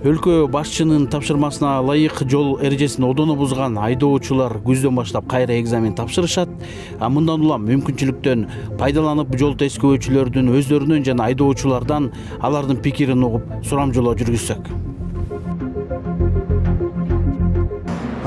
Өлкө башчынын тапшырмасына ылайык жол эрежесин одоно бузган айдоочулар күздөн баштап кайра экзамен тапшырышат. Мындан улам мүмкүнчүлүктөн пайдаланып жол тескөөчүлөрдүн өздөрүнөн жана айдоочулардан алардын пикирин угуп сурамжылоо жүргүзсөк.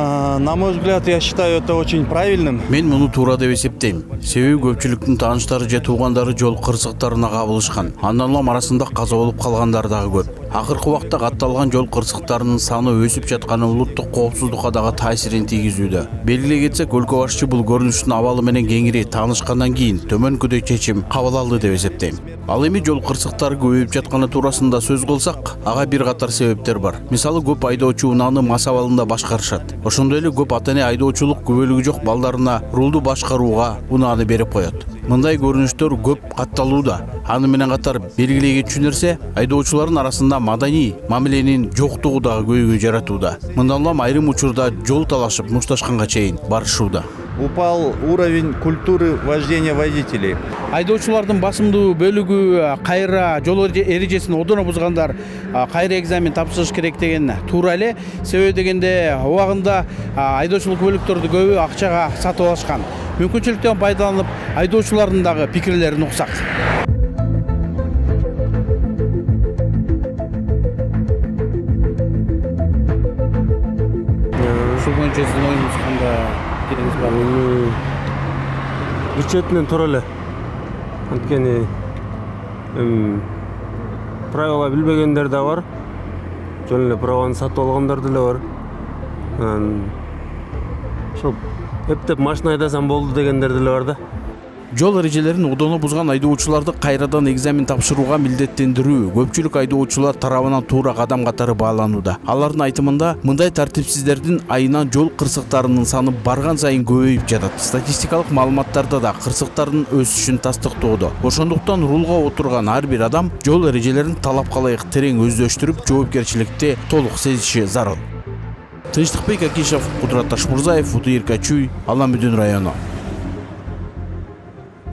На мой взгляд, я считаю это очень правильным. Мен муну туура деп эсептейм. Себеби көпчүлүктүн тааныштары же туугандары жол кырсыктарына кабылышкан. Андан улам арасында каза болуп калгандар дагы көп. Акыркы убакта катталган жол кырсыктарынын саны өсүп жатканы улуттук коопсуздукка дагы таасирин тийгизүүдө. Белгилей кетсек, өлкө башчы бул көрүнүштүн абалы менен кеңири таанышкандан кийин төмөнкүдөй чечим кабыл алды деп эсептейм. Ал эми жол кырсыктары көбөйүп жатканы туурасында сөз кылсак, ага бир катар себептер бар. Мисалы, көп айдоочу унааны мас абалында башкарышат. Ошондой эле көп ата-эне айдоочулук күбөлүгү жок балдарына рулду башкарууга унааны берип коет. Мындай көрүнүштөр көп катталууда. Аны менен катар белгилей кетчү нерсе, айдоочулардын арасында маданий мамиленин жоктугу дагы көйгөй жаратууда. Мындан улам айрым учурда жол талашып, мушташканга чейин барышууда. Упал уровень культуры вождения водителей. Айдоочулардын басымдуу бөлүгү кайра жол эрежесин одоно бузгандар кайра экзамен тапшырыш керек деген туура эле. Себеби дегенде убагында айдоочулук көлүктөрдү көбү акчага сатып алышкан. Мүмкүнчүлүктөн пайдаланып, айдоочулардын дагы пикирлерин уксак. Ушул боюнча сиздин оюңуз кандай? Бир четинен туура эле. Анткени правила билбегендер да бар. Жөн эле праваны сатып алгандар деле бар. Ошо эптеп машина айдасам болду дегендер деле бар да. Жол эрежелерин одоно бузган айдоочуларды кайрадан экзамен тапшырууга милдеттендирүү көпчүлүк айдоочулар тарабынан туура кадам катары бааланууда. Алардын айтымында, мындай тартипсиздердин айынан жол кырсыктарынын саны барган сайын көбөйүп жатат. Статистикалык маалыматтарда да кырсыктардын өсүшүн тастыктоодо. Ошондуктан рулга отурган ар бир адам жол эрежелерин талапка ылайык терең өздөштүрүп, жоопкерчиликти толук сезиши зарыл. Тынчтыкбек Акишев, Кудурат Ташмурзаев, Утуир Качуй, Ала Мүдүн району.